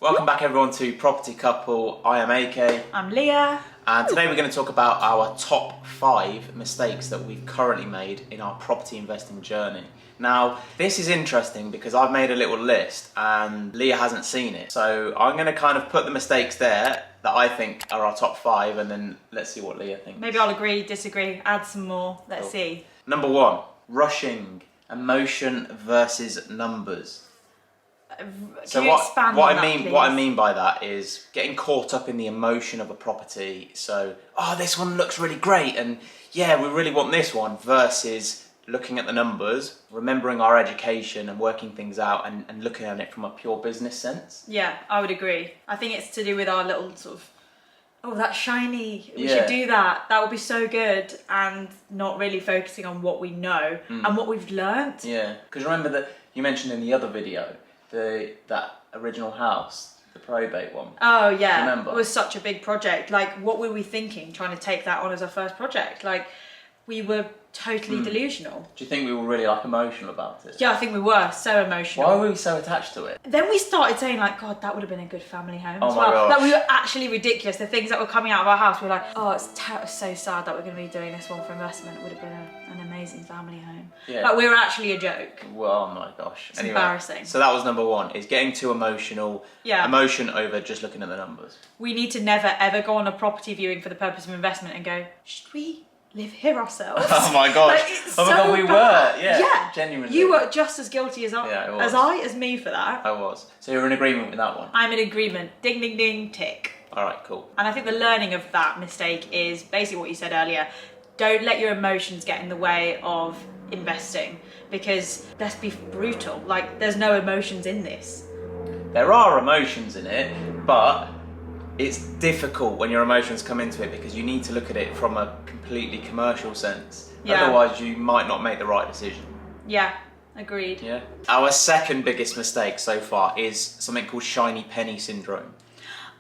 Welcome back everyone to Property Couple. I am AK. I'm Leah. And today we're going to talk about our top 5 mistakes that we've currently made in our property investing journey. Now, this is interesting because I've made a little list and Leah hasn't seen it. So I'm going to kind of put the mistakes there that I think are our top 5 and then let's see what Leah thinks. Maybe I'll agree, disagree, add some more. Let's see. Number 1, rushing, emotion versus numbers. So what I mean by that is getting caught up in the emotion of a property. So, oh, this one looks really great and yeah, we really want this one, versus looking at the numbers, remembering our education and working things out and looking at it from a pure business sense. Yeah, I would agree. I think it's to do with our little sort of, oh, that's shiny, we should do that, that would be so good, and not really focusing on what we know and what we've learnt. Yeah, because remember that you mentioned in the other video, that original house, the probate one. Oh yeah, remember? It was such a big project. Like, what were we thinking trying to take that on as our first project? Like, we were totally delusional. Do you think we were really emotional about it? Yeah, I think we were so emotional. Why were we so attached to it? Then we started saying like, God, that would have been a good family home as well. My gosh. Like, we were actually ridiculous. The things that were coming out of our house, we were like, oh, it's so sad that we're going to be doing this one for investment. It would have been an amazing family home. Yeah. Like, we were actually a joke. Well, oh my gosh. It's embarrassing. So that was number 1, is getting too emotional. Yeah. Emotion over just looking at the numbers. We need to never ever go on a property viewing for the purpose of investment and go, should we live here ourselves? Oh my gosh. Like, we were. Yeah. Genuinely. You were just as guilty as as me for that. I was. So you're in agreement with that one? I'm in agreement. Ding, ding, ding, tick. All right, cool. And I think the learning of that mistake is basically what you said earlier. Don't let your emotions get in the way of investing, because let's be brutal, like, there's no emotions in this. There are emotions in it, but it's difficult when your emotions come into it because you need to look at it from a completely commercial sense. Yeah. Otherwise, you might not make the right decision. Yeah, agreed. Yeah. Our second biggest mistake so far is something called shiny penny syndrome.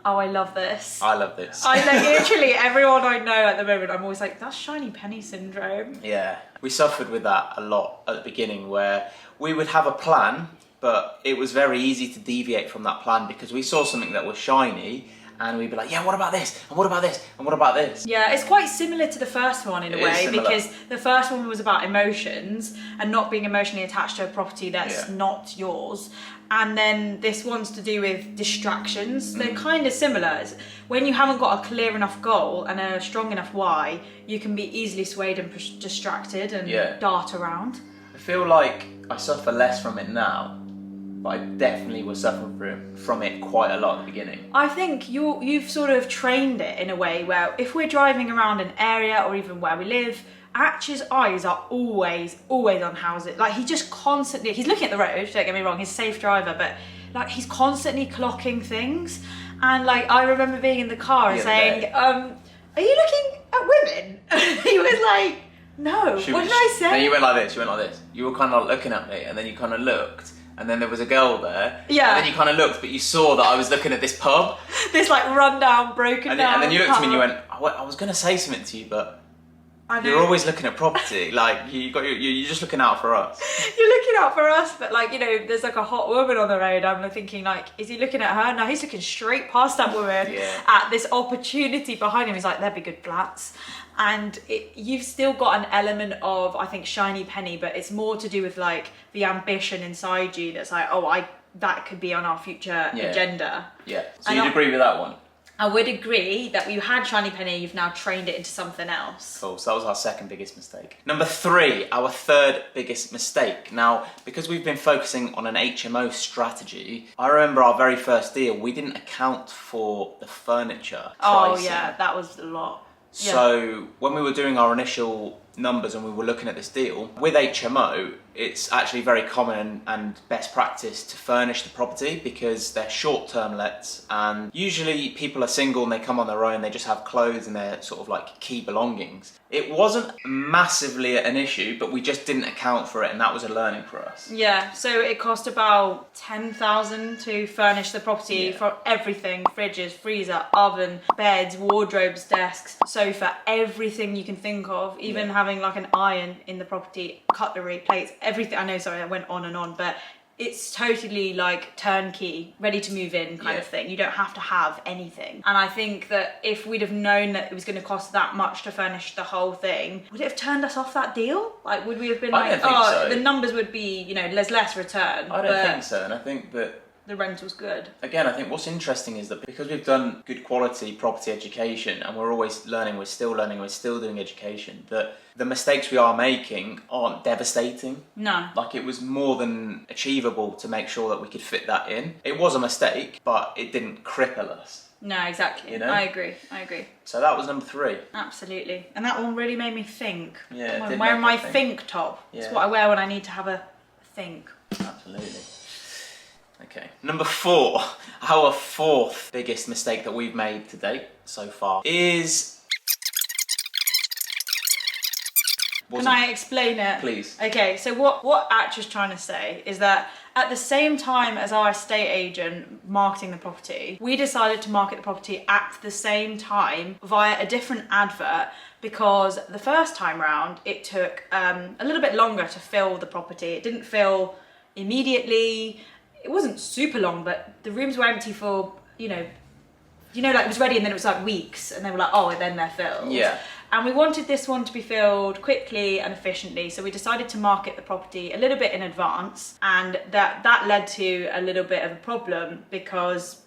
Oh, I love this. I love this. I know, literally everyone I know at the moment, I'm always like, that's shiny penny syndrome. Yeah. We suffered with that a lot at the beginning, where we would have a plan, but it was very easy to deviate from that plan because we saw something that was shiny and we'd be like, yeah, what about this? And what about this? And what about this? Yeah, it's quite similar to the first one in a way, because the first one was about emotions and not being emotionally attached to a property that's not yours. And then this one's to do with distractions. They're kind of similar. When you haven't got a clear enough goal and a strong enough why, you can be easily swayed and distracted and dart around. I feel like I suffer less from it now, but I definitely was suffering from it quite a lot at the beginning. I think you've sort of trained it in a way where if we're driving around an area or even where we live, Arch's eyes are always on houses. Like, he just constantly, he's looking at the road, don't get me wrong, he's a safe driver, but like, he's constantly clocking things. And like, I remember being in the car and saying, are you looking at women? He was like, no, what did I say? And you went like this, You were kind of looking at me and then you kind of looked. And then there was a girl there. Yeah. And then you kind of looked, but you saw that I was looking at this pub. This like rundown, broken down. And then you looked at me and you went, I was going to say something to you, but you're always looking at property. Like, you're just looking out for us. You're looking out for us, but like, you know, there's like a hot woman on the road. I'm thinking like, is he looking at her? No, he's looking straight past that woman at this opportunity behind him. He's like, there'd be good flats. And you've still got an element of, I think, shiny penny, but it's more to do with like the ambition inside you that's like, oh, that could be on our future agenda. Yeah. So you'd agree with that one? I would agree that you had shiny penny, you've now trained it into something else. Cool, so that was our second biggest mistake. Number 3, our third biggest mistake. Now, because we've been focusing on an HMO strategy, I remember our very first deal, we didn't account for the furniture pricing. Oh yeah, that was a lot. So when we were doing our initial numbers and we were looking at this deal, with HMO, it's actually very common and best practice to furnish the property because they're short-term lets, and usually people are single and they come on their own, they just have clothes and their sort of like key belongings. It wasn't massively an issue, but we just didn't account for it, and that was a learning for us. Yeah, so it cost about 10,000 to furnish the property for everything: fridges, freezer, oven, beds, wardrobes, desks, sofa, everything you can think of, even having like an iron in the property, cutlery, plates, everything. I know, sorry, I went on and on, but it's totally like turnkey, ready to move in kind of thing. You don't have to have anything. And I think that if we'd have known that it was going to cost that much to furnish the whole thing, would it have turned us off that deal? Like, would we have been like, oh, so. The numbers would be, you know, there's less return. I don't think so, and I think that the rental's good. Again, I think what's interesting is that because we've done good quality property education and we're always learning, we're still doing education, that the mistakes we are making aren't devastating. No. Like, it was more than achievable to make sure that we could fit that in. It was a mistake, but it didn't cripple us. No, exactly. You know? I agree. So that was number 3. Absolutely. And that one really made me think. Yeah, I'm wearing my think top. Yeah. It's what I wear when I need to have a think. Absolutely. Okay. Number 4, our 4th biggest mistake that we've made to date so far is... Can I explain it? Please. Okay, so what Atch is trying to say is that at the same time as our estate agent marketing the property, we decided to market the property at the same time via a different advert, because the first time round it took a little bit longer to fill the property. It didn't fill immediately. It wasn't super long, but the rooms were empty for, you know, like it was ready and then it was like weeks and they were like, oh, and then they're filled. Yeah. And we wanted this one to be filled quickly and efficiently, so we decided to market the property a little bit in advance, and that led to a little bit of a problem because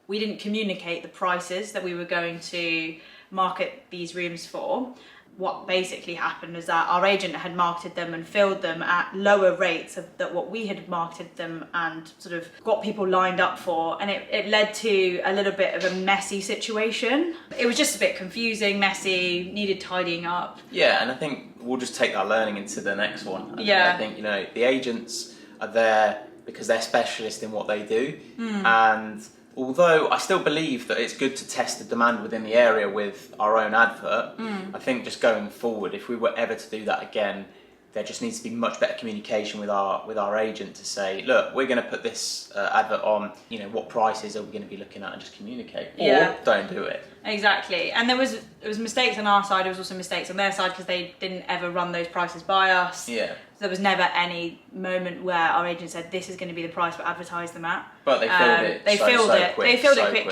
we didn't communicate the prices that we were going to market these rooms for. What basically happened is that our agent had marketed them and filled them at lower rates than what we had marketed them and sort of got people lined up for, and it led to a little bit of a messy situation. It was just a bit confusing, messy, needed tidying up. Yeah, and I think we'll just take that learning into the next one. Yeah. I think, you know, the agents are there because they're specialists in what they do, and although I still believe that it's good to test the demand within the area with our own advert, I think just going forward, if we were ever to do that again, there just needs to be much better communication with our agent to say, look, we're going to put this advert on, you know, what prices are we going to be looking at, and just communicate. Or don't do it. Exactly. And there was mistakes on our side, there was also mistakes on their side because they didn't ever run those prices by us. Yeah. There was never any moment where our agent said this is going to be the price we advertise them at. But they filled it. They filled it. Quick, they filled so it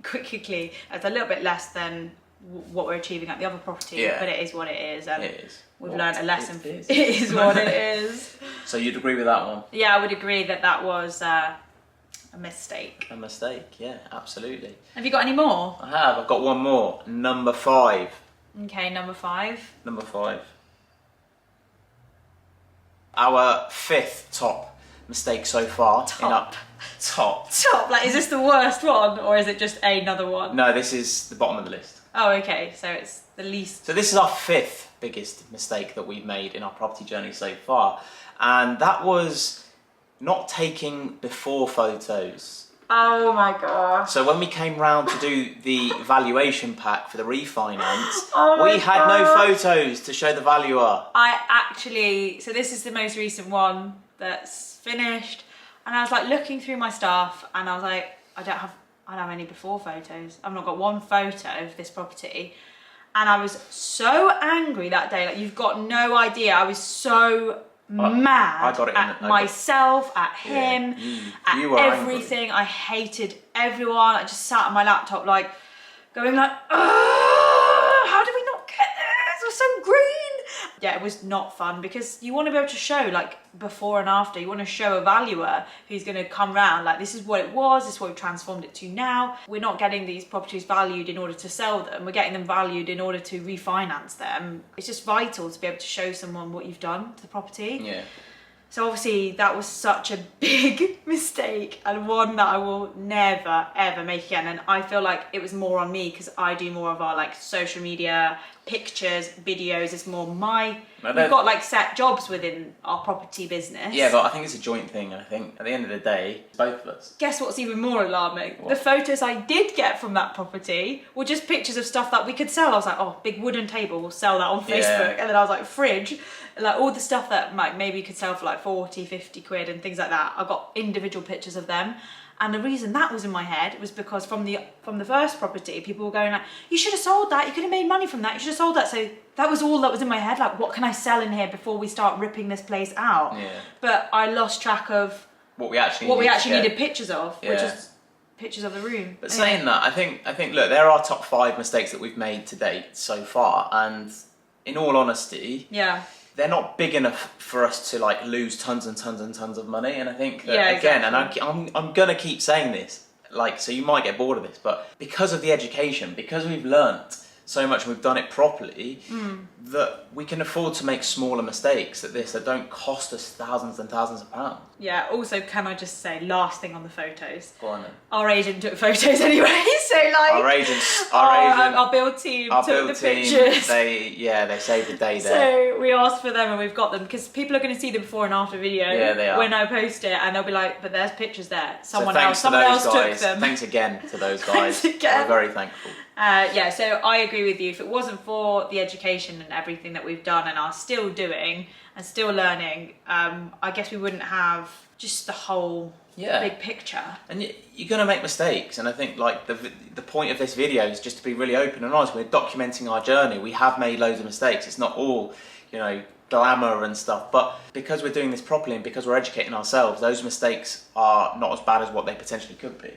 quickly. It's a little bit less than what we're achieving at the other property, but it is what it is. And it is. We've learned a lesson. It is what it is. So you'd agree with that one? Yeah, I would agree that was a mistake. A mistake, yeah, absolutely. Have you got any more? I have. I've got one more. Number 5. Okay, number 5. Number 5. Our 5th top mistake so far. Top. Top. Like, is this the worst one, or is it just another one? No, this is the bottom of the list. Oh, okay. So it's the least. So this is our 5th biggest mistake that we've made in our property journey so far, and that was not taking before photos. Oh my gosh. So when we came round to do the valuation pack for the refinance, Oh we had no photos to show the valuer. So this is the most recent one that's finished, and I was like looking through my stuff and I was like, I don't have any before photos. I've not got one photo of this property. And I was so angry that day, like, you've got no idea. I was so mad at myself, at him, at everything. Angry. I hated everyone. I just sat on my laptop like, going like, how did we not get this? We're so green. Yeah, it was not fun because you want to be able to show like before and after. You want to show a valuer who's going to come round like, this is what it was, this is what we've transformed it to now. We're not getting these properties valued in order to sell them. We're getting them valued in order to refinance them. It's just vital to be able to show someone what you've done to the property. Yeah. So obviously that was such a big mistake, and one that I will never ever make again. And I feel like it was more on me because I do more of our like social media, pictures, videos. It's more we've got like set jobs within our property business. Yeah, but I think it's a joint thing. I think at the end of the day, it's both of us. Guess what's even more alarming? What? The photos I did get from that property were just pictures of stuff that we could sell. I was like, oh, big wooden table, we'll sell that on Facebook. And then I was like, fridge, like all the stuff that maybe you could sell for like 40, 50 quid and things like that. I got individual pictures of them. And the reason that was in my head was because from the first property, people were going like, you should have sold that, you could have made money from that, you should have sold that. So that was all that was in my head, like, what can I sell in here before we start ripping this place out? Yeah. But I lost track of what we actually needed pictures of, Yeah. which is pictures of the room. But saying that, I think look, there are top 5 mistakes that we've made to date so far, and in all honesty, yeah, they're not big enough for us to like lose tons and tons and tons of money. And I think that Yeah, again, exactly. and I'm gonna keep saying this, like, so you might get bored of this, but because of the education, because we've learnt so much and we've done it properly, that we can afford to make smaller mistakes at this that don't cost us thousands and thousands of pounds. Yeah, also, can I just say, last thing on the photos. Go on then. Our agent took photos anyway, so like... Our build team our took build the team, pictures. they saved the day there. So we asked for them and we've got them, because people are going to see the before and after video Yeah, they are. when I post it, and they'll be like, but there's pictures there. So Someone thanks else to those guys. took them. Thanks again to those guys. Thanks again. We're very thankful. Yeah, so I agree with you. If it wasn't for the education and everything that we've done and are still doing and still learning, I guess we wouldn't have just the whole big picture. And you're going to make mistakes, and I think like the point of this video is just to be really open and honest. We're documenting our journey. We have made loads of mistakes. It's not all, you know, glamour and stuff, but because we're doing this properly and because we're educating ourselves, those mistakes are not as bad as what they potentially could be.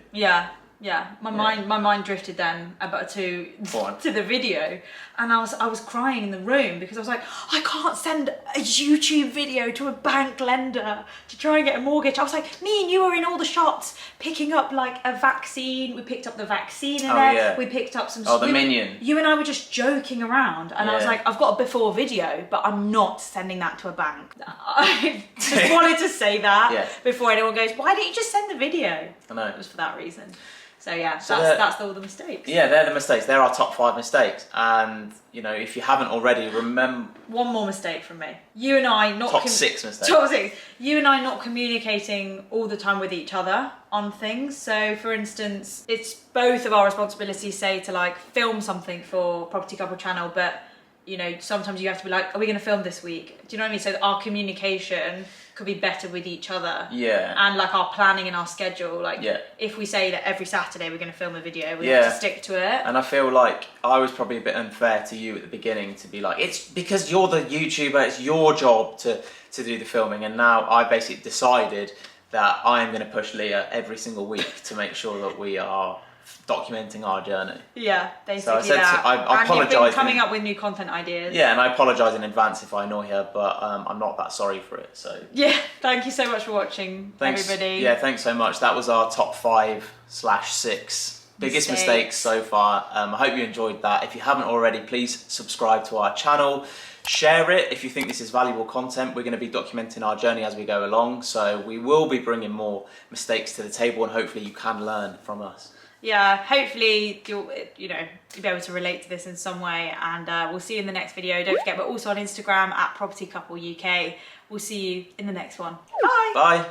Yeah, my mind drifted then about to the video, and I was crying in the room because I was like, I can't send a YouTube video to a bank lender to try and get a mortgage. I was like, me and you were in all the shops picking up like a vaccine. We picked up the vaccine in there. Yeah. We picked up some. The Minion. You and I were just joking around, and I was like, I've got a before video, but I'm not sending that to a bank. I just wanted to say that before anyone goes, why didn't you just send the video? I know. It was for that reason. So yeah, that's all the mistakes. Yeah, they're the mistakes. They're our top 5 mistakes. And, you know, if you haven't already, remember... One more mistake from me. You and I not... Top 6 mistakes. Top 6. You and I not communicating all the time with each other on things. So, for instance, it's both of our responsibilities, say, to, like, film something for Property Couple channel, but, you know, sometimes you have to be like, are we going to film this week? Do you know what I mean? So our communication could be better with each other. Yeah. And like our planning and our schedule. Like if we say that every Saturday we're going to film a video, we have to stick to it. And I feel like I was probably a bit unfair to you at the beginning to be like, it's because you're the YouTuber, it's your job to do the filming. And now I basically decided that I am going to push Leah every single week to make sure that we are documenting our journey. Yeah, basically so I said that. I apologise. And you've been coming up with new content ideas. Yeah, and I apologise in advance if I annoy her, but I'm not that sorry for it. So yeah, thank you so much for watching, everybody. Yeah, thanks so much. That was our top 5/6 biggest mistakes so far. I hope you enjoyed that. If you haven't already, please subscribe to our channel. Share it if you think this is valuable content. We're going to be documenting our journey as we go along, so we will be bringing more mistakes to the table, and hopefully you can learn from us. Yeah, hopefully you'll be able to relate to this in some way, and we'll see you in the next video. Don't forget, we're also on Instagram at Property Couple UK. We'll see you in the next one. Bye. Bye.